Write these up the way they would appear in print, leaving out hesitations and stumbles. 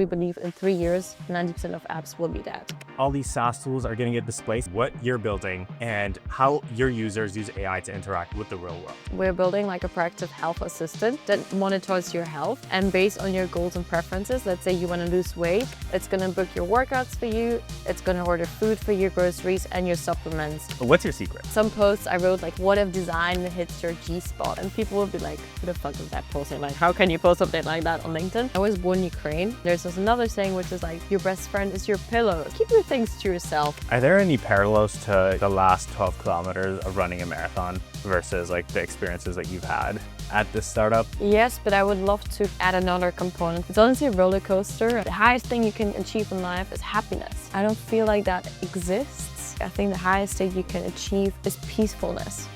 we believe in 3 years, 90% of apps will be dead. All these SaaS tools are going to get displaced. What you're building and how your users use AI to interact with the real world. We're building like a proactive health assistant that monitors your health, and based on your goals and preferences, let's say you want to lose weight, it's going to book your workouts for you, it's going to order food for your groceries and your supplements. What's your secret? Some posts I wrote like, what if design hits your G-spot? And people will be like, who the fuck is that posting? Like, how can you post something like that on LinkedIn? I was born in Ukraine. There's also another saying which is like, your best friend is your pillow. Keep your things to yourself. Are there any parallels to the last 12 kilometers of running a marathon versus like the experiences that you've had at this startup? Yes, but I would love to add another component. It's honestly a roller coaster. The highest thing you can achieve in life is happiness. I don't feel like that exists. I think the highest state you can achieve is peacefulness.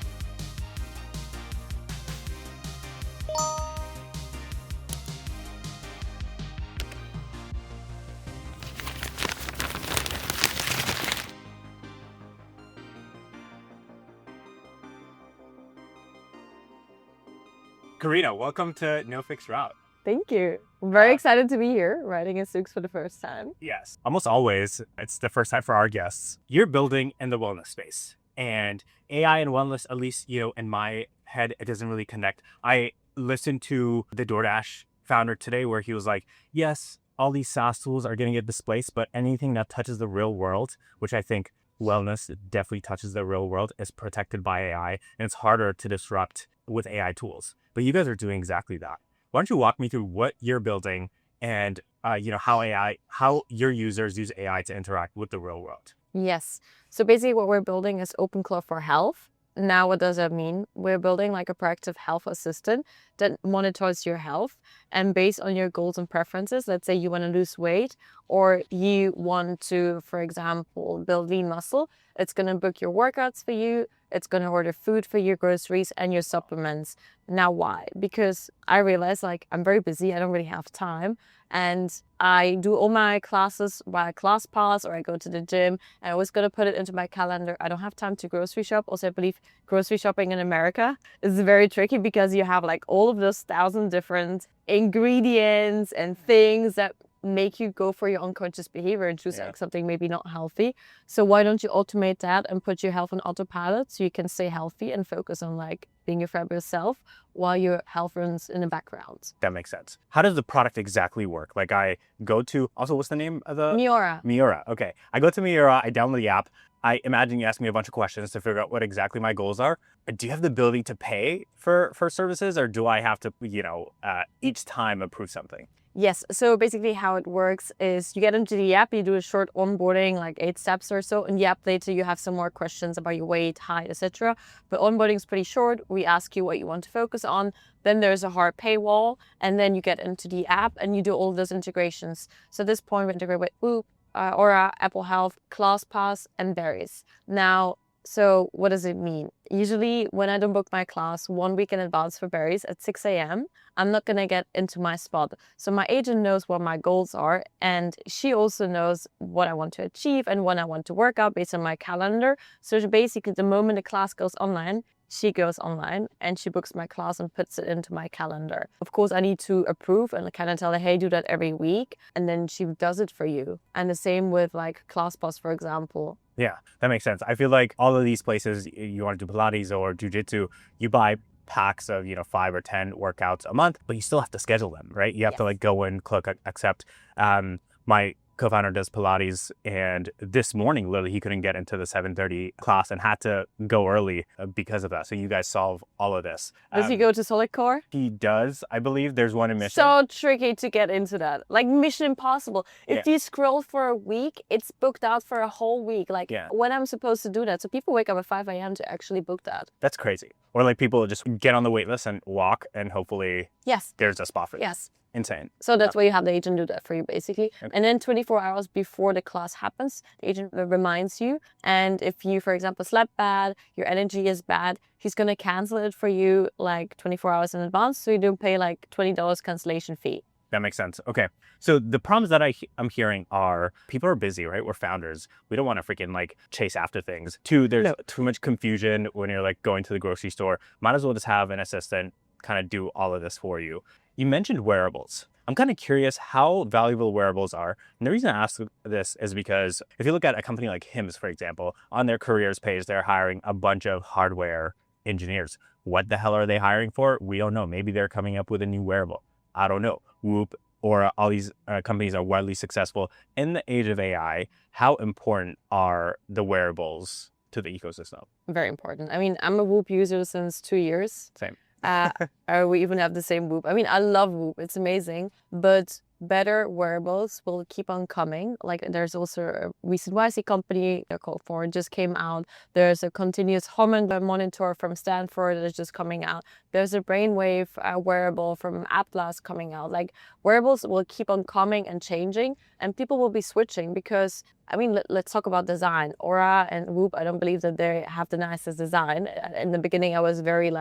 Karina, welcome to No Fixed Route. Thank you. I'm very excited to be here, riding a Sux for the first time. Yes, almost always, it's the first time for our guests. You're building in the wellness space, and AI and wellness, at least, in my head, it doesn't really connect. I listened to the DoorDash founder today where he was like, yes, all these SaaS tools are going to get displaced, but anything that touches the real world, which I think wellness definitely touches the real world, is protected by AI, and it's harder to disrupt with AI tools. But you guys are doing exactly that. Why don't you walk me through what you're building and how your users use AI to interact with the real world? Yes. So basically what we're building is OpenClaw for health. Now, what does that mean? We're building like a proactive health assistant that monitors your health, and based on your goals and preferences, let's say you want to lose weight or you want to, for example, build lean muscle, it's going to book your workouts for you. It's going to order food for your groceries and your supplements. Now, why? Because I realize like I'm very busy. I don't really have time. And I do all my classes via ClassPass, or I go to the gym, and I always got to put it into my calendar. I don't have time to grocery shop. Also, I believe grocery shopping in America is very tricky because you have like all of those 1,000 different ingredients and things that make you go for your unconscious behavior and choose like something maybe not healthy. So why don't you automate that and put your health on autopilot so you can stay healthy and focus on like being your fabulous self while your health runs in the background? That makes sense. How does the product exactly work? Like I go to, also what's the name of the? Miura. Miura, okay. I go to Miura, I download the app. I imagine you ask me a bunch of questions to figure out what exactly my goals are. Do you have the ability to pay for services, or do I have to, each time approve something? Yes. So basically how it works is you get into the app, you do a short onboarding, like 8 steps or so. In the app later, you have some more questions about your weight, height, etc. But onboarding is pretty short. We ask you what you want to focus on. Then there's a hard paywall, and then you get into the app and you do all those integrations. So at this point, we integrate with Whoop, Aura, Apple Health, ClassPass, and Berries. Now, so what does it mean? Usually when I don't book my class 1 week in advance for Berries at 6 a.m., I'm not going to get into my spot. So my agent knows what my goals are, and she also knows what I want to achieve and when I want to work out based on my calendar. So basically the moment the class goes online, she goes online and she books my class and puts it into my calendar. Of course, I need to approve and kind of tell her, hey, do that every week. And then she does it for you. And the same with like ClassPass, for example. Yeah, that makes sense. I feel like all of these places, you want to do Pilates or Jiu-Jitsu, you buy packs of 5 or 10 workouts a month, but you still have to schedule them, right? You have to like go in, click accept. My co-founder does Pilates, and this morning literally he couldn't get into the 7:30 class and had to go early because of that. So you guys solve all of this. Does he go to Solid Core? He does, I believe. There's one in Mission. So tricky to get into that. Like Mission Impossible. If you scroll for a week, it's booked out for a whole week. Like when I'm supposed to do that. So people wake up at 5 a.m. to actually book that. That's crazy. Or like people just get on the wait list and walk, and hopefully there's a spot for you. Yes. Insane. So that's why you have the agent do that for you, basically. Okay. And then 24 hours before the class happens, the agent reminds you. And if you, for example, slept bad, your energy is bad, he's going to cancel it for you like 24 hours in advance. So you do pay like $20 cancellation fee. That makes sense. Okay. So the problems that I'm hearing are people are busy, right? We're founders. We don't want to freaking like chase after things. 2, there's too much confusion when you're like going to the grocery store. Might as well just have an assistant kind of do all of this for you. You mentioned wearables. I'm kind of curious how valuable wearables are. And the reason I ask this is because if you look at a company like Hims, for example, on their careers page, they're hiring a bunch of hardware engineers. What the hell are they hiring for? We don't know. Maybe they're coming up with a new wearable. I don't know. Whoop. Or all these companies are widely successful. In the age of AI, how important are the wearables to the ecosystem? Very important. I mean, I'm a Whoop user since 2 years. Same. We even have the same Whoop. I mean, I love Whoop. It's amazing. But better wearables will keep on coming. Like there's also a recent YC company, they're called Ford, just came out. There's a continuous hormone monitor from Stanford that is just coming out. There's a brainwave wearable from Atlas coming out. Like wearables will keep on coming and changing, and people will be switching because, I mean, let's talk about design. Aura and Whoop, I don't believe that they have the nicest design. In the beginning, I was very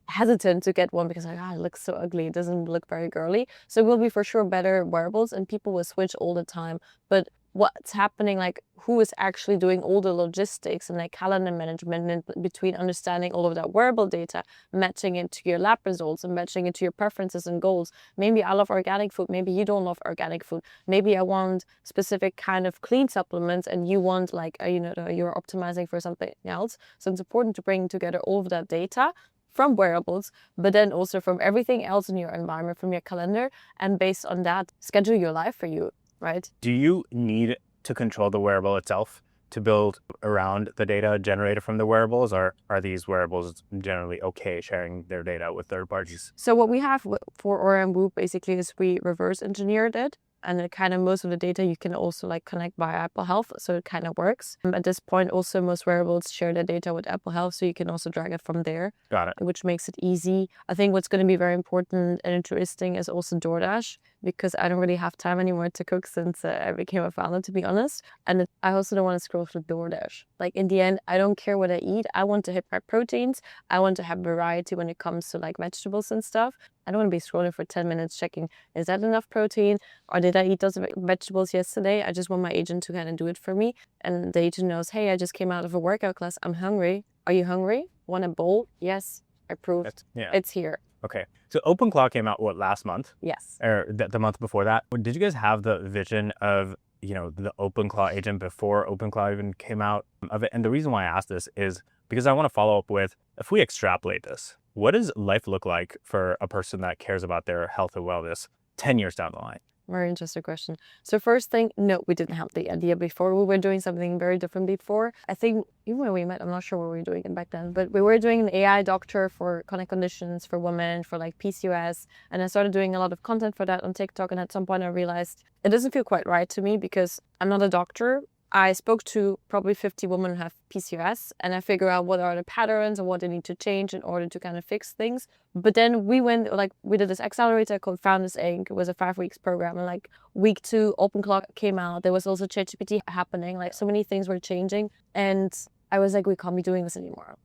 hesitant to get one because it looks so ugly. It doesn't look very girly. So it will be for sure better wearables, and people will switch all the time. But what's happening, who is actually doing all the logistics and calendar management and between understanding all of that wearable data, matching it to your lab results and matching it to your preferences and goals. Maybe I love organic food. Maybe you don't love organic food. Maybe I want specific kind of clean supplements and you want you're optimizing for something else. So it's important to bring together all of that data from wearables, but then also from everything else in your environment, from your calendar, and based on that, schedule your life for you, right? Do you need to control the wearable itself to build around the data generated from the wearables, or are these wearables generally okay sharing their data with third parties? So what we have for Aura and Whoop basically is we reverse engineered it. And it kind of most of the data you can also connect via Apple Health, so it kind of works. At this point, also most wearables share their data with Apple Health, so you can also drag it from there. Got it. Which makes it easy. I think what's going to be very important and interesting is also DoorDash, because I don't really have time anymore to cook since I became a founder, to be honest. And I also don't want to scroll through DoorDash. In the end, I don't care what I eat. I want to hit my proteins. I want to have variety when it comes to vegetables and stuff. I don't want to be scrolling for 10 minutes checking, is that enough protein? Or did I eat those vegetables yesterday? I just want my agent to kind of do it for me. And the agent knows, hey, I just came out of a workout class. I'm hungry. Are you hungry? Want a bowl? Yes, approved. It's here. Okay. So OpenClaw came out, last month? Yes. Or the month before that? Did you guys have the vision of, the OpenClaw agent before OpenClaw even came out of it? And the reason why I asked this is because I want to follow up with, if we extrapolate this, what does life look like for a person that cares about their health and wellness 10 years down the line? Very interesting question. So first thing, no, we didn't have the idea before. We were doing something very different before. I think even when we met, I'm not sure what we were doing back then, but we were doing an AI doctor for chronic conditions for women, for PCOS. And I started doing a lot of content for that on TikTok. And at some point I realized it doesn't feel quite right to me because I'm not a doctor. I spoke to probably 50 women who have PCOS, and I figure out what are the patterns and what they need to change in order to kind of fix things. But then we went, we did this accelerator called Founders Inc. It was a 5 weeks program, and week 2, OpenClaw came out. There was also ChatGPT happening. So many things were changing, and I was we can't be doing this anymore.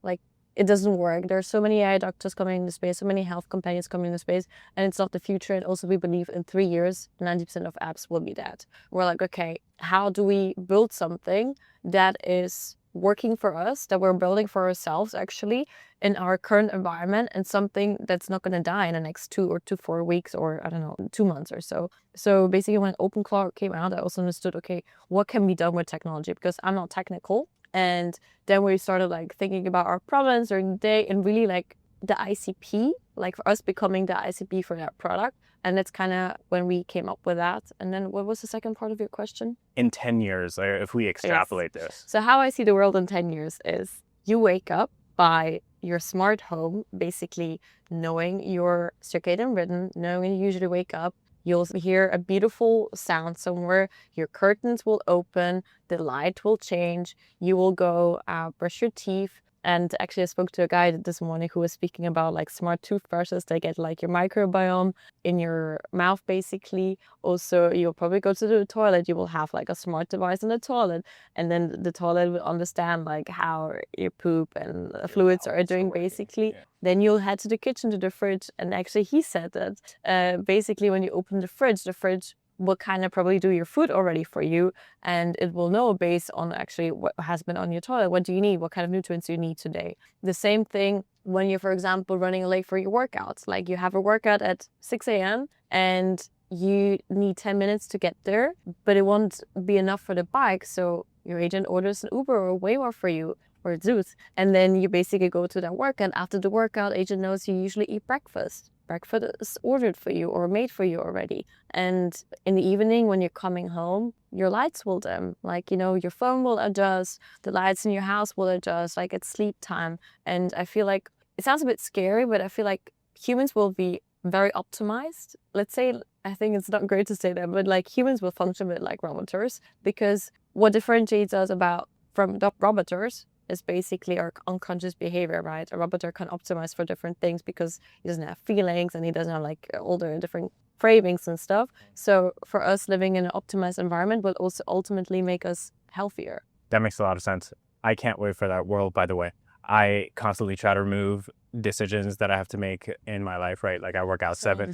It doesn't work. There are so many AI doctors coming in the space, so many health companions coming in the space, and it's not the future. And also we believe in 3 years, 90% of apps will be dead. We're okay, how do we build something that is working for us, that we're building for ourselves actually in our current environment, and something that's not going to die in the next 2 to 4 weeks, or I don't know, 2 months or so. So basically when OpenClaw came out, I also understood, okay, what can be done with technology? Because I'm not technical. And then we started thinking about our problems during the day, and really the ICP, for us becoming the ICP for that product. And that's kind of when we came up with that. And then what was the second part of your question? In 10 years, if we extrapolate this. So how I see the world in 10 years is you wake up by your smart home, basically knowing your circadian rhythm, knowing when you usually wake up. You'll hear a beautiful sound somewhere. Your curtains will open. The light will change. You will go brush your teeth. And actually, I spoke to a guy this morning who was speaking about smart toothbrushes. They get your microbiome in your mouth, basically. Also, you'll probably go to the toilet. You will have a smart device in the toilet. And then the toilet will understand how your poop and fluids are doing, basically. Yeah. Then you'll head to the kitchen, to the fridge. And actually, he said that basically when you open the fridge will kind of probably do your food already for you, and it will know based on actually what has been on your toilet, what do you need, what kind of nutrients you need today. The same thing when you're, for example, running late for your workouts. You have a workout at 6 a.m. and you need 10 minutes to get there, but it won't be enough for the bike. So your agent orders an Uber or Waymo for you, or Zeus. And then you basically go to that workout. After the workout, agent knows you usually eat breakfast. Breakfast is ordered for you or made for you already. And in the evening, when you're coming home, your lights will dim. Like, your phone will adjust, the lights in your house will adjust, like it's sleep time. And I feel like it sounds a bit scary, but I feel like humans will be very optimized. Let's say, I think it's not great to say that, but like humans will function a bit like roboters, because what differentiates us from roboters is basically our unconscious behavior, right? A roboter can optimize for different things because he doesn't have feelings and he doesn't have like all the different cravings and stuff. So for us, living in an optimized environment will also ultimately make us healthier. That makes a lot of sense. I can't wait for that world, by the way. I constantly try to remove decisions that I have to make in my life, right? Like I work out 7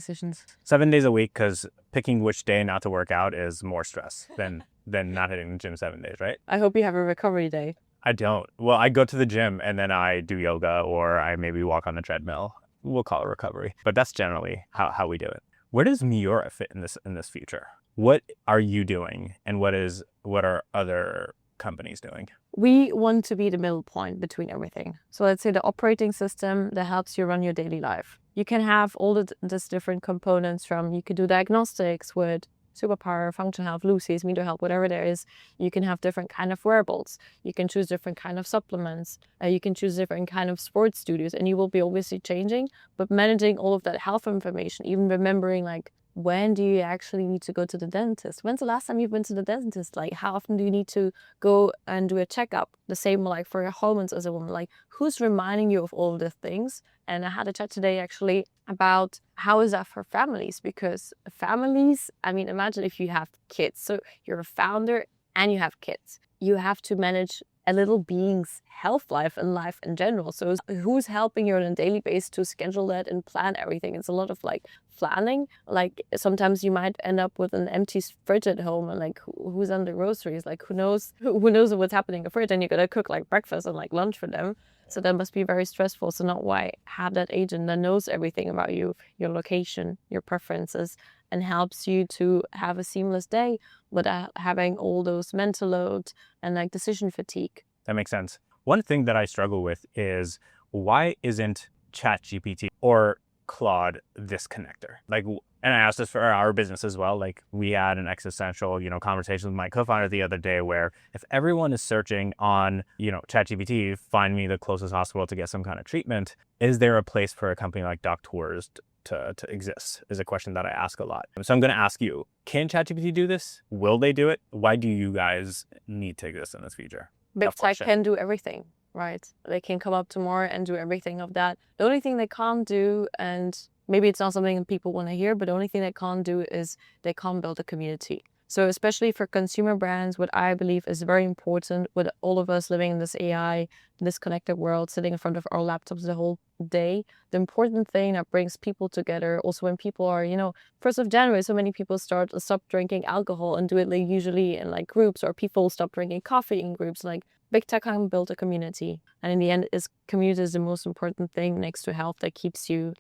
days a week, because picking which day not to work out is more stress than not hitting the gym 7 days, right? I hope you have a recovery day. I don't. Well, I go to the gym and then I do yoga, or I maybe walk on the treadmill. We'll call it recovery, but that's generally how we do it. Where does Miura fit in this future? What are you doing, and what are other companies doing? We want to be the middle point between everything. So let's say the operating system that helps you run your daily life. You can have all these different components from, you could do diagnostics with Superpower, Functional Health, Lucy's, Meter Health, whatever there is. You can have different kind of wearables. You can choose different kind of supplements. You can choose different kind of sports studios, and you will be obviously changing, but managing all of that health information, even remembering like, when do you actually need to go to the dentist? When's the last time you've been to the dentist? Like, how often do you need to go and do a checkup? The same like for your hormones as a woman. Like, who's reminding you of all of the things? And I had a chat today actually about how is that for families? Because families, I mean, imagine if you have kids. So you're a founder and you have kids. You have to manage a little being's health life and life in general. So who's helping you on a daily basis to schedule that and plan everything? It's a lot of like planning. Like sometimes you might end up with an empty fridge at home, and like who's on the groceries? Like who knows what's happening in the fridge, and you gotta cook like breakfast and like lunch for them. So that must be very stressful. So not why have that agent that knows everything about you, your location, your preferences, and helps you to have a seamless day without having all those mental loads and like decision fatigue. That makes sense. One thing that I struggle with is, why isn't ChatGPT or Claude this connector? Like, and I asked this for our business as well. Like, we had an existential, conversation with my co-founder the other day, where if everyone is searching on, ChatGPT, find me the closest hospital to get some kind of treatment, is there a place for a company like Doctours to exist, is a question that I ask a lot. So I'm going to ask you, can ChatGPT do this? Will they do it? Why do you guys need to exist in this future? Big tech can do everything, right? They can come up tomorrow and do everything of that. The only thing they can't do, and maybe it's not something people want to hear, but the only thing they can't do is they can't build a community. So especially for consumer brands, what I believe is very important with all of us living in this AI, this connected world, sitting in front of our laptops the whole day, the important thing that brings people together, also when people are, 1st of January, so many people stop drinking alcohol and do it like usually in like groups, or people stop drinking coffee in groups. Like big tech can build a community. And in the end, community is the most important thing next to health that keeps you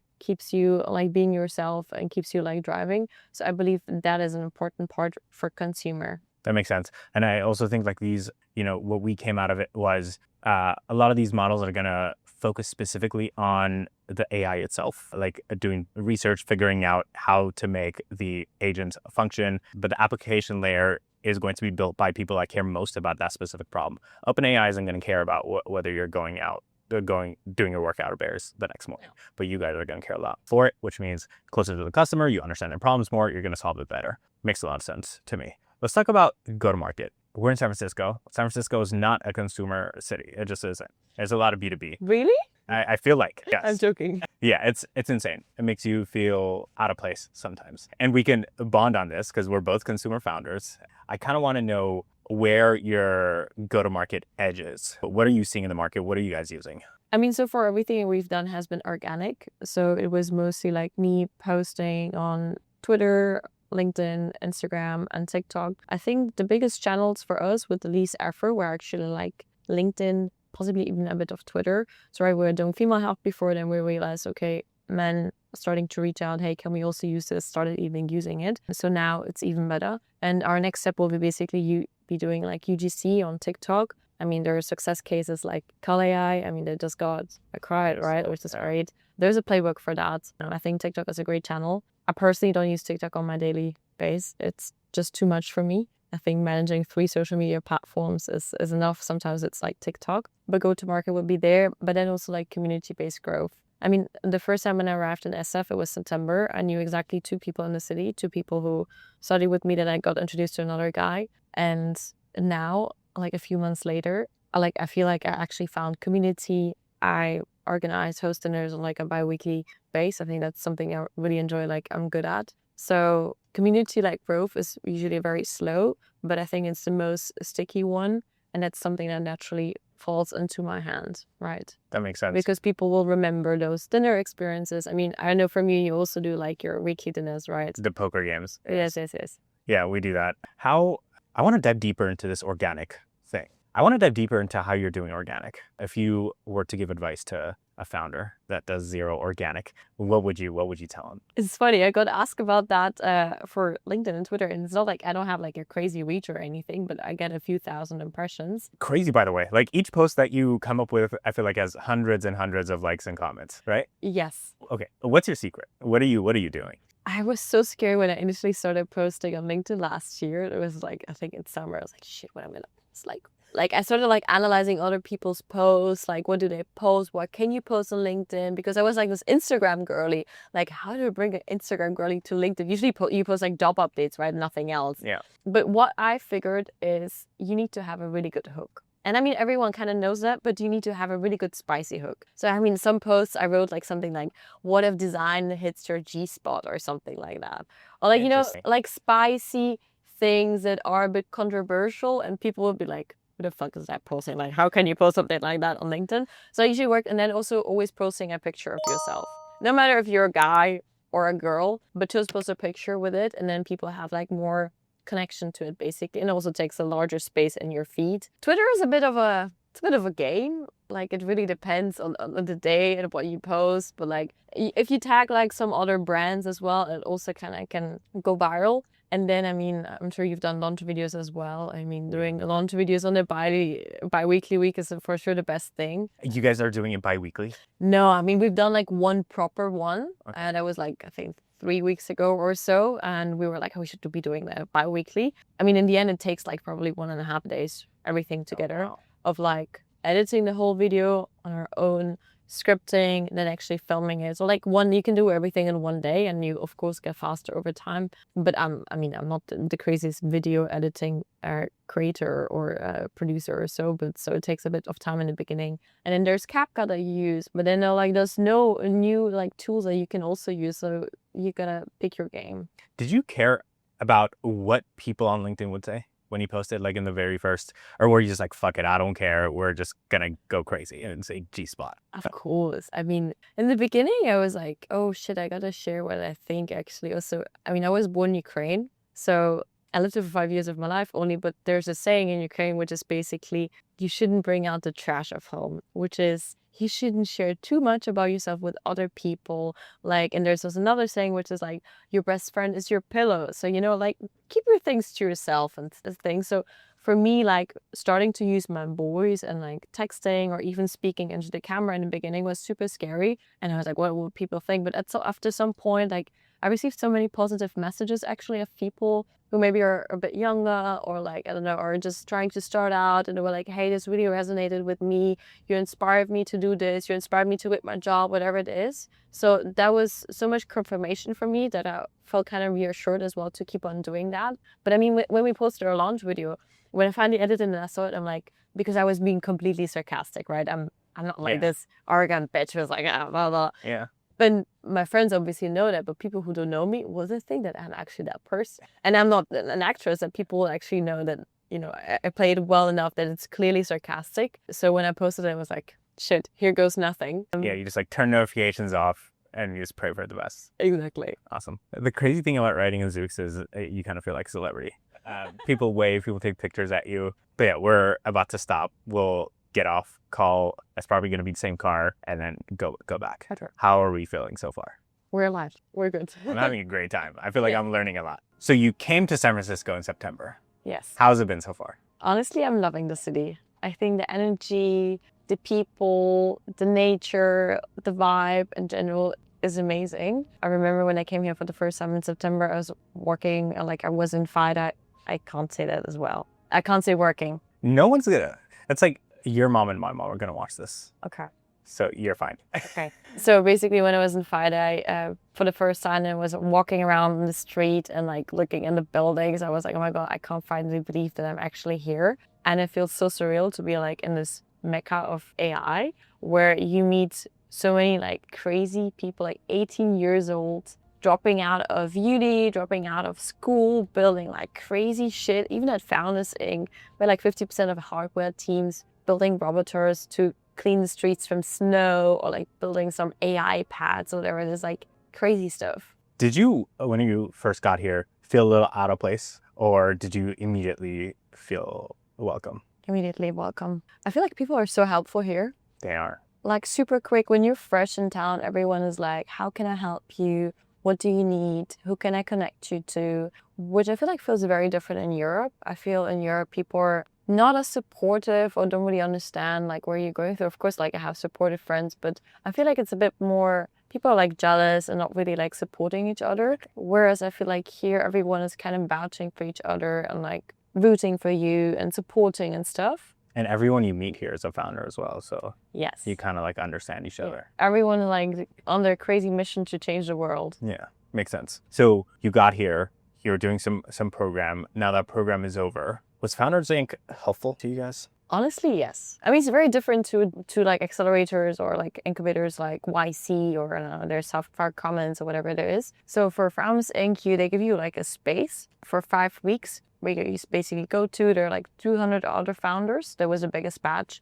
like being yourself and keeps you like driving. So I believe that is an important part for consumer. That makes sense. And I also think like these, what we came out of it was a lot of these models are going to focus specifically on the AI itself, like doing research, figuring out how to make the agent function. But the application layer is going to be built by people that care most about that specific problem. OpenAI isn't going to care about whether you're doing your workout or bears the next morning, but you guys are going to care a lot for it, which means closer to the customer, you understand their problems more, you're going to solve it better. Makes a lot of sense to me. Let's talk about go-to-market. We're in San Francisco. San Francisco is not a consumer city. It just isn't. There's a lot of B2B. Really? I feel like, yes. I'm joking. Yeah, it's insane. It makes you feel out of place sometimes. And we can bond on this because we're both consumer founders. I kind of want to know where your go-to-market edge is. What are you seeing in the market? What are you guys using? I mean, so far everything we've done has been organic. So it was mostly like me posting on Twitter, LinkedIn, Instagram, and TikTok. I think the biggest channels for us with the least effort were actually like LinkedIn, possibly even a bit of Twitter. So we were doing female health before, then we realized, okay, men starting to reach out, hey, can we also use this? Started even using it. So now it's even better. And our next step will be basically you be doing like UGC on TikTok. I mean, there are success cases like Kalei. I mean, they just got a cried, right? Which is great. There's a playbook for that. I think TikTok is a great channel. I personally don't use TikTok on my daily base. It's just too much for me. I think managing 3 social media platforms is enough. Sometimes it's like TikTok, but go-to-market would be there. But then also like community-based growth. I mean, the first time when I arrived in SF, it was September. I knew exactly 2 people in the city, 2 people who studied with me that I got introduced to another guy. And now, like a few months later, I feel like I actually found community. I organize host dinners on like a bi-weekly base. I think that's something I really enjoy, like I'm good at. So community like growth is usually very slow, but I think it's the most sticky one. And that's something that naturally falls into my hand, right? That makes sense. Because people will remember those dinner experiences. I mean, I know from you also do like your weekly dinners, right? The poker games. Yes. Yeah, we do that. I want to dive deeper into this organic thing. I want to dive deeper into how you're doing organic. If you were to give advice to a founder that does zero organic, what would you tell them? It's funny. I got asked about that for LinkedIn and Twitter, and it's not like I don't have like a crazy reach or anything, but I get a few thousand impressions. Crazy, by the way. Like each post that you come up with, I feel like has hundreds and hundreds of likes and comments, right? Yes. Okay. What's your secret? What are you doing? I was so scared when I initially started posting on LinkedIn last year. It was like, I think in summer, I was like, shit, what am I gonna, it's like I started like analyzing other people's posts, like what do they post, what can you post on LinkedIn, because I was like this Instagram girly, like how do I bring an Instagram girly to LinkedIn? Usually you post like job updates, right? Nothing else. Yeah. But what I figured is you need to have a really good hook. And I mean, everyone kind of knows that, but you need to have a really good spicy hook. So I mean, some posts I wrote like something like, what if design hits your G-spot or something like that, or like, you know, like spicy things that are a bit controversial, and people will be like, who the fuck is that posting? Like, how can you post something like that on LinkedIn? So I usually work, and then also always posting a picture of yourself. No matter if you're a guy or a girl, but just post a picture with it, and then people have like more connection to it basically, and also takes a larger space in your feed. Twitter is a bit of a game. Like it really depends on the day and what you post, but like if you tag like some other brands as well, it also kind of can go viral. And then, I mean, I'm sure you've done launch videos as well. I mean, doing launch videos on the bi-weekly week is for sure the best thing. You guys are doing it bi-weekly? No, I mean, we've done like one proper one. Okay. And that was like, I think 3 weeks ago or so. And we were like, oh, we should be doing that bi-weekly. I mean, in the end, it takes like probably 1.5 days, everything together, of like editing the whole video on our own, scripting, and then actually filming it. So like you can do everything in one day, and you of course get faster over time. But I'm not the craziest video editing creator or producer or so, but so it takes a bit of time in the beginning. And then there's CapCut that you use, but then there's no new like tools that you can also use. So you gotta pick your game. Did you care about what people on LinkedIn would say when you posted, like in the very first, or were you just like, fuck it, I don't care, we're just gonna go crazy and say G-spot? Of course. I mean, in the beginning, I was like, oh shit, I gotta share what I think actually. Also, I mean, I was born in Ukraine, so I lived there for 5 years of my life only, but there's a saying in Ukraine, which is basically, you shouldn't bring out the trash of home, which is, you shouldn't share too much about yourself with other people. Like, and there's also another saying, which is like, your best friend is your pillow. So, you know, like, keep your things to yourself and things. So for me, like, starting to use my voice and like texting or even speaking into the camera in the beginning was super scary. And I was like, what will people think? But after some point, like, I received so many positive messages actually of people who maybe are a bit younger, or like, I don't know, or just trying to start out, and they were like, hey, this really resonated with me. You inspired me to do this. You inspired me to quit my job, whatever it is. So that was so much confirmation for me that I felt kind of reassured as well to keep on doing that. But I mean, when we posted our launch video, when I finally edited it and I saw it, I'm like, because I was being completely sarcastic, right? I'm not like this arrogant bitch who's like, ah, blah, blah. Yeah. But my friends obviously know that, but people who don't know me will just think that I'm actually that person. And I'm not an actress, that people will actually know that, you know, I played well enough that it's clearly sarcastic. So when I posted it, I was like, shit, here goes nothing. Yeah, you just like turn notifications off and you just pray for the best. Exactly. Awesome. The crazy thing about writing in Zoox is you kind of feel like a celebrity. People wave, people take pictures at you. But yeah, we're about to stop. We'll get off, call. That's probably going to be the same car, and then go back. How are we feeling so far? We're alive. We're good. I'm having a great time. I feel like Yeah. I'm learning a lot. So you came to San Francisco in September. Yes. How's it been so far? Honestly, I'm loving the city. I think the energy, the people, the nature, the vibe in general is amazing. I remember when I came here for the first time in September, I was working, like I was in FIDA. I can't say that as well. I can't say working. No one's gonna. It's like your mom and my mom are gonna watch this. Okay. So you're fine. Okay. So basically when I was in FIDA, for the first time I was walking around the street and like looking in the buildings. I was like, oh my God, I can't finally believe that I'm actually here. And it feels so surreal to be like in this mecca of AI where you meet so many like crazy people, like 18 years old, dropping out of uni, dropping out of school, building like crazy shit. Even at Founders Inc., where like 50% of hardware teams building roboters to clean the streets from snow, or like building some AI pads or whatever. There's like crazy stuff. Did you, when you first got here, feel a little out of place, or did you immediately feel welcome? Immediately welcome. I feel like people are so helpful here. They are. Like super quick. When you're fresh in town, everyone is like, how can I help you? What do you need? Who can I connect you to? Which I feel like feels very different in Europe. I feel in Europe, people are not as supportive or don't really understand like where you're going through. Of course, like I have supportive friends, but I feel like it's a bit more, people are like jealous and not really like supporting each other. Whereas I feel like here, everyone is kind of vouching for each other and like rooting for you and supporting and stuff. And everyone you meet here is a founder as well. So yes, you kind of like understand each other. Everyone like on their crazy mission to change the world. Yeah, makes sense. So you got here, you're doing some program. Now that program is over. Was Founders Inc. helpful to you guys? Honestly, yes. I mean, it's very different to like accelerators or like incubators like YC or I don't know, their Software Commons or whatever there is. So for Founders Inc., they give you like a space for 5 weeks where you basically go to. There are like 200 other founders. That was the biggest batch.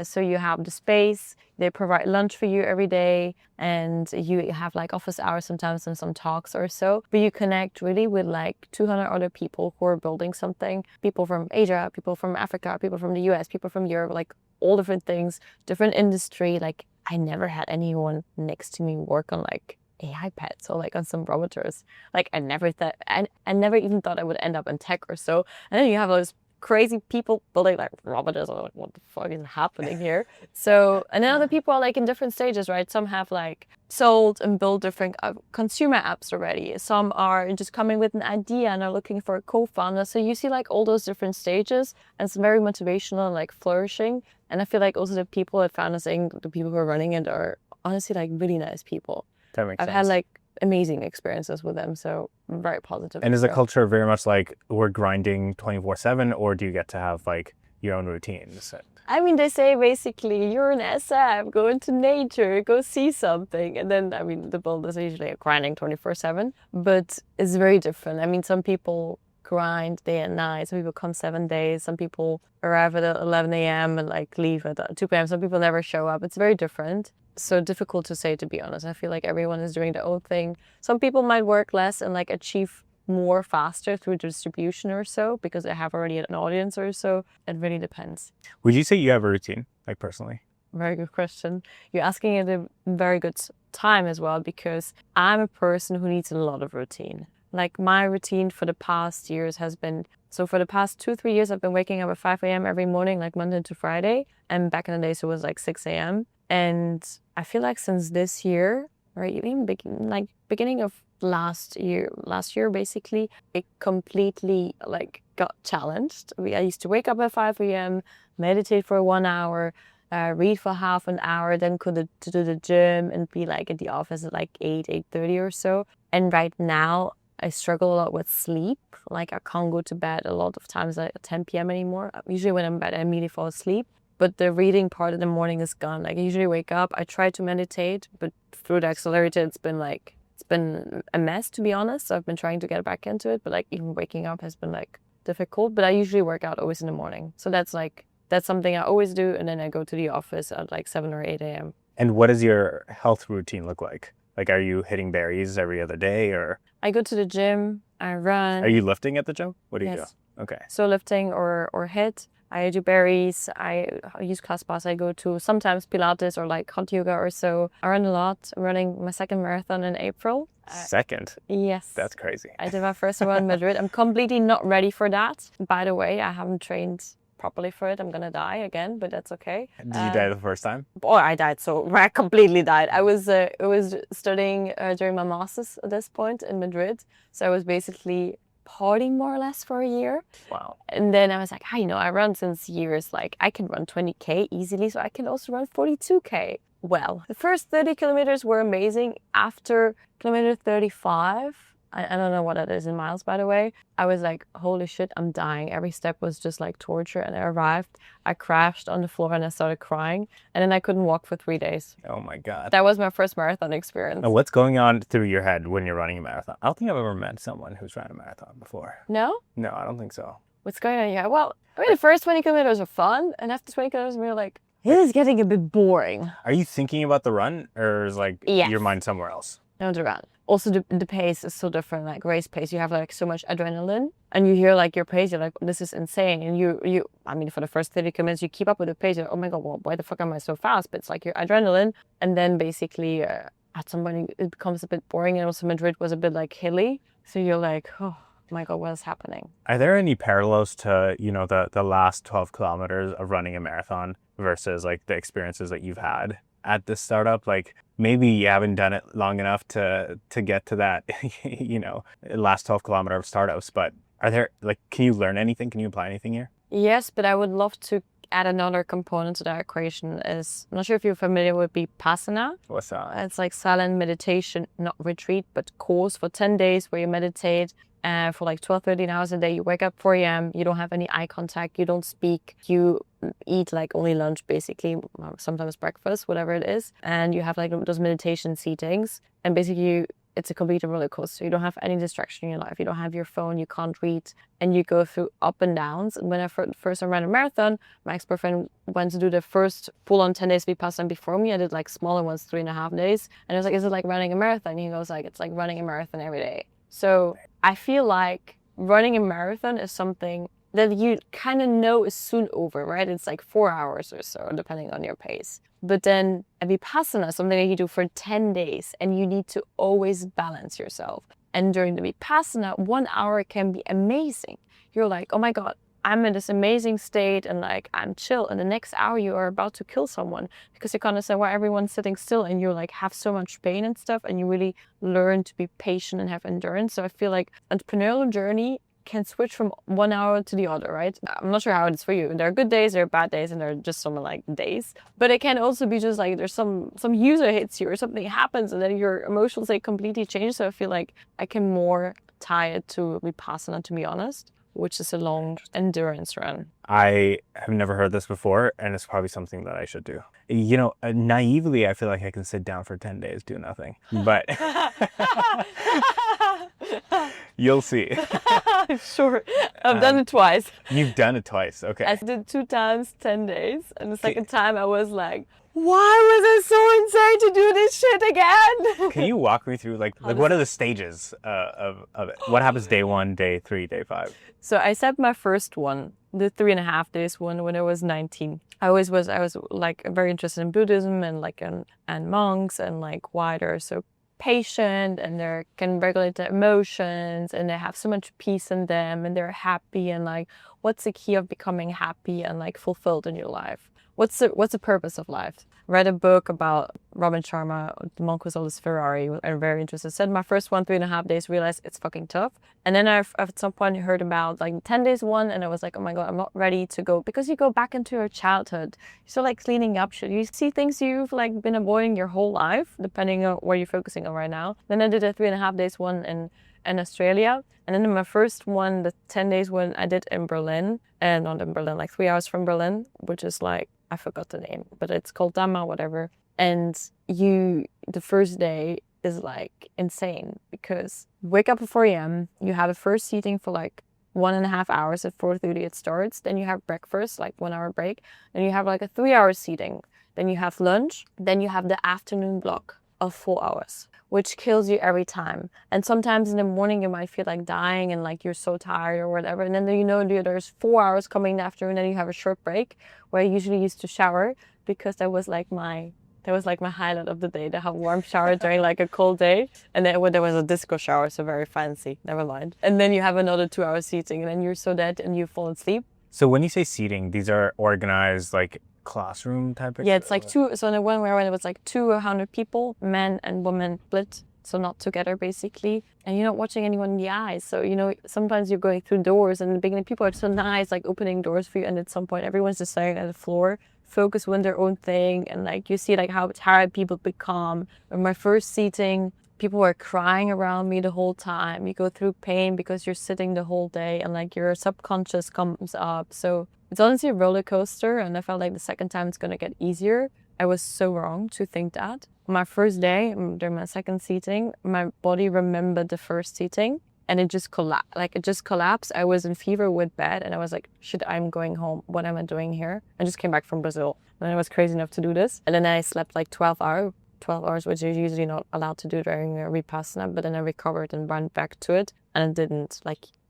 So you have the space. They provide lunch for you every day, and you have like office hours sometimes and some talks or so. But you connect really with like 200 other people who are building something. People from Asia, people from Africa, people from the US, people from Europe, like all different things, different industry. Like I never had anyone next to me work on like AI pets or like on some roboters. Like I never thought, I never even thought I would end up in tech or so. And then you have those crazy people building like roboters, or like what the fuck is happening here? So, and then other people are like in different stages, right? Some have like sold and built different consumer apps already. Some are just coming with an idea and are looking for a co-founder. So you see like all those different stages, and it's very motivational and like flourishing. And I feel like also the people at Founders Inc., the people who are running it, are honestly like really nice people. That makes sense. I've had like amazing experiences with them, so I'm very positive. And is the culture very much like we're grinding 24/7, or do you get to have like your own routines? I mean, they say basically you're an SF, go into nature, go see something. And then, I mean, the builders are usually grinding 24/7, but it's very different. I mean, some people grind day and night. Some people come 7 days. Some people arrive at 11 a.m. and like leave at 2 p.m. Some people never show up. It's very different. So difficult to say, to be honest. I feel like everyone is doing their own thing. Some people might work less and like achieve more faster through distribution or so because they have already an audience or so. It really depends. Would you say you have a routine, like personally? Very good question. You're asking at a very good time as well, because I'm a person who needs a lot of routine. Like my routine for the past years has been, so for the past 2-3 years, I've been waking up at 5 a.m. every morning, like Monday to Friday. And back in the days, it was like 6 a.m. And I feel like since this year, or even beginning of last year basically, it completely like got challenged. I used to wake up at 5 a.m., meditate for 1 hour, read for half an hour, then go to the gym and be like at the office at like 8:30 or so. And right now I struggle a lot with sleep. Like I can't go to bed a lot of times at 10 p.m. anymore. Usually when I'm in bed, I immediately fall asleep. But the reading part in the morning is gone. Like I usually wake up, I try to meditate, but through the accelerator, it's been a mess, to be honest. So I've been trying to get back into it, but like even waking up has been like difficult. But I usually work out always in the morning. So that's something I always do. And then I go to the office at like 7 or 8 a.m. And what does your health routine look like? Like, are you hitting berries every other day, or? I go to the gym, I run. Are you lifting at the gym? What do you Yes. do? Okay. So lifting or HIIT. I do berries. I use class pass. I go to sometimes Pilates or like hot yoga or so. I run a lot. I'm running my second marathon in April. Second? Yes. That's crazy. I did my first one in Madrid. I'm completely not ready for that. By the way, I haven't trained properly for it. I'm gonna die again, but that's okay. Did you die the first time? Oh, I died. So I completely died. I was studying during my master's at this point in Madrid. So I was basically partying more or less for a year. Wow. And then I was like, I run since years. Like I can run 20K easily, so I can also run 42K. Well, the first 30 kilometers were amazing. After kilometer 35, I don't know what that is in miles, by the way. I was like, holy shit, I'm dying. Every step was just like torture. And I arrived, I crashed on the floor and I started crying. And then I couldn't walk for 3 days. Oh my God. That was my first marathon experience. Now, what's going on through your head when you're running a marathon? I don't think I've ever met someone who's ran a marathon before. No? No, I don't think so. What's going on? Yeah, well, I mean, the first 20 kilometers are fun. And after 20 kilometers, we were like, this is getting a bit boring. Are you thinking about the run or is like your mind somewhere else? No, the run. Also, the pace is so different, like race pace. You have like so much adrenaline and you hear like your pace, you're like, this is insane. And I mean, for the first 30 kilometers, you keep up with the pace. You're like, oh my God, well, why the fuck am I so fast? But it's like your adrenaline. And then basically at some point it becomes a bit boring. And also Madrid was a bit like hilly. So you're like, oh my God, what is happening? Are there any parallels to, the last 12 kilometers of running a marathon versus like the experiences that you've had at this startup? Like maybe you haven't done it long enough to get to that, last 12 kilometer of startups, but are there can you learn anything? Can you apply anything here? Yes, but I would love to add another component to that equation. I'm not sure if you're familiar with Vipassana. What's that? It's like silent meditation, not retreat, but course for 10 days where you meditate for like 12, 13 hours a day. You wake up 4 a.m. You don't have any eye contact. You don't speak. You eat like only lunch, basically, sometimes breakfast, whatever it is. And you have like those meditation seatings. And basically it's a complete roller coaster. You don't have any distraction in your life. You don't have your phone. You can't read. And you go through up and downs. And when I first ran a marathon, my ex-boyfriend went to do the first full-on 10 days Vipassana before me. I did like smaller ones, 3.5 days. And I was like, is it like running a marathon? And he goes like, it's like running a marathon every day. So I feel like running a marathon is something that you kind of know is soon over, right? It's like 4 hours or so, depending on your pace. But then a Vipassana is something that you do for 10 days and you need to always balance yourself. And during the Vipassana, 1 hour can be amazing. You're like, oh my God, I'm in this amazing state and like I'm chill. And the next hour you are about to kill someone because you can't understand why everyone's sitting still and you like have so much pain and stuff. And you really learn to be patient and have endurance. So I feel like entrepreneurial journey can switch from 1 hour to the other, right? I'm not sure how it is for you. There are good days, there are bad days, and there are just some like days. But it can also be just like there's some user hits you or something happens and then your emotional state completely changes. So I feel like I can more tie it to Vipassana, to be honest, which is a long endurance run. I have never heard this before, and it's probably something that I should do. Naively, I feel like I can sit down for 10 days, do nothing. But you'll see. Sure. I've done it twice. You've done it twice. Okay. I did 2 times 10 days. And the second time I was like, why was I so insane to do this shit again? Can you walk me through like what are the stages of it? What happens day 1, day 3, day 5? So I set my first one, the 3.5 days one, when I was 19. I was like very interested in Buddhism and like and monks and like why they're so patient and they can regulate their emotions and they have so much peace in them and they're happy and like what's the key of becoming happy and like fulfilled in your life? What's the purpose of life? Read a book about Robin Sharma, the monk who sold his Ferrari. I'm very interested. Said my first one, 3.5 days, realized it's fucking tough. And then I've at some point heard about like 10 days one and I was like, oh my God, I'm not ready to go. Because you go back into your childhood. You're still like cleaning up shit. You see things you've like been avoiding your whole life, depending on where you're focusing on right now. Then I did a 3.5 days one in Australia. And then my first one, the 10 days one I did in Berlin. And not in Berlin, like 3 hours from Berlin, which is like, I forgot the name, but it's called Dhamma, whatever. And the first day is like insane because you wake up at 4 a.m., you have a first seating for like 1.5 hours. At 4:30 it starts. Then you have breakfast, like 1 hour break. Then you have like a 3 hour seating. Then you have lunch. Then you have the afternoon block of 4 hours, which kills you every time. And sometimes in the morning you might feel like dying and like you're so tired or whatever. And then there's 4 hours coming in the afternoon, and then you have a short break where I usually used to shower, because that was like my highlight of the day, to have a warm shower during like a cold day. And then when there was a disco shower, so very fancy, never mind. And then you have another 2 hours seating, and then you're so dead and you fall asleep. So when you say seating, these are organized like classroom type of? Yeah, it's like two. So in the one where I went, it was like 200 people, men and women split, so not together basically. And you're not watching anyone in the eyes. So, sometimes you're going through doors, and in the beginning people are so nice, like opening doors for you. And at some point, everyone's just staring at the floor, focused on their own thing. And like you see like how tired people become. In my first seating, people were crying around me the whole time. You go through pain because you're sitting the whole day, and like your subconscious comes up. So it's honestly a roller coaster, and I felt like the second time it's going to get easier. I was so wrong to think that. My first day, during my second seating, my body remembered the first seating, and it just collapsed. I was in fever with bed, and I was like, shit, I'm going home. What am I doing here? I just came back from Brazil, and I was crazy enough to do this. And then I slept like 12 hours, which you're usually not allowed to do during a Vipassana, but then I recovered and went back to it, and it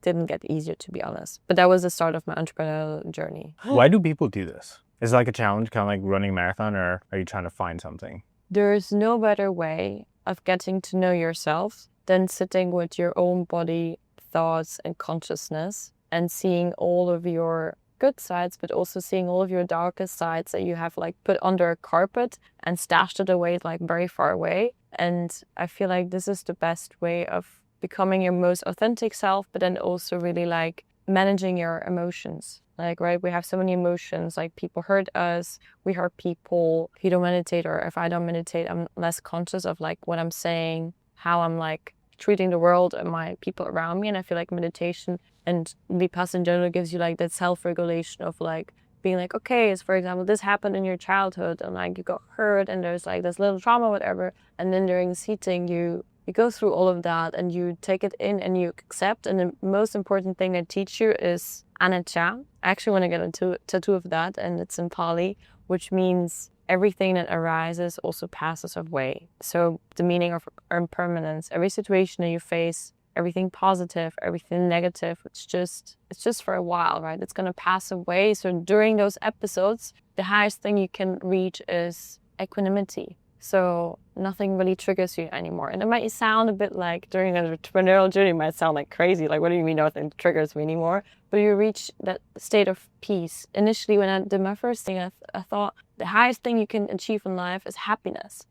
didn't get easier, to be honest. But that was the start of my entrepreneurial journey. Why do people do this? Is it like a challenge, kind of like running a marathon, or are you trying to find something? There's no better way of getting to know yourself than sitting with your own body, thoughts, and consciousness, and seeing all of your good sides, but also seeing all of your darkest sides that you have like put under a carpet and stashed it away like very far away. And I feel like this is the best way of becoming your most authentic self, but then also really like managing your emotions. Like, right, we have so many emotions, like people hurt us, we hurt people. If you don't meditate, or if I don't meditate, I'm less conscious of like what I'm saying, how I'm like treating the world and my people around me. And I feel like meditation and Vipassana in general gives you like that self-regulation of like being like, okay, as for example, this happened in your childhood and like you got hurt and there's like this little trauma, whatever. And then during seating, you go through all of that and you take it in and you accept. And the most important thing I teach you is anicca. I actually want to get a tattoo of that, and it's in Pali, which means everything that arises also passes away. So the meaning of impermanence, every situation that you face, everything positive, everything negative, it's just for a while, right? It's going to pass away. So during those episodes, the highest thing you can reach is equanimity. So nothing really triggers you anymore. And it might sound a bit like during an entrepreneurial journey, it might sound like crazy. Like, what do you mean nothing triggers me anymore? But you reach that state of peace. Initially, when I did my first thing, I thought the highest thing you can achieve in life is happiness.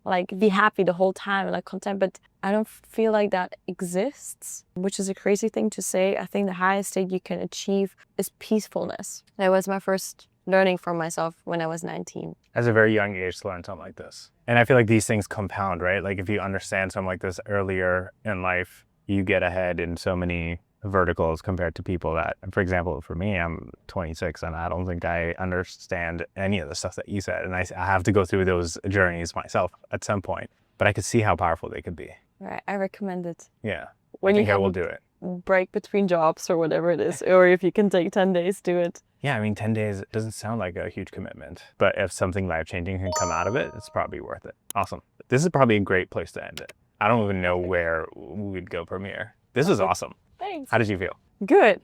Like be happy the whole time and like content. But I don't feel like that exists, which is a crazy thing to say. I think the highest state you can achieve is peacefulness. That was my first learning for myself when I was 19. As a very young age to learn something like this. And I feel like these things compound, right? Like if you understand something like this earlier in life, you get ahead in so many verticals compared to people that, for example, for me, I'm 26 and I don't think I understand any of the stuff that you said. And I have to go through those journeys myself at some point, but I could see how powerful they could be. Right, I recommend it. Yeah, When I think I will do it. Break between jobs or whatever it is, or if you can take 10 days, do it. Yeah, I mean, 10 days doesn't sound like a huge commitment, but if something life-changing can come out of it, it's probably worth it. Awesome. This is probably a great place to end it. I don't even know where we'd go from here. This is awesome. Thanks. How did you feel? Good.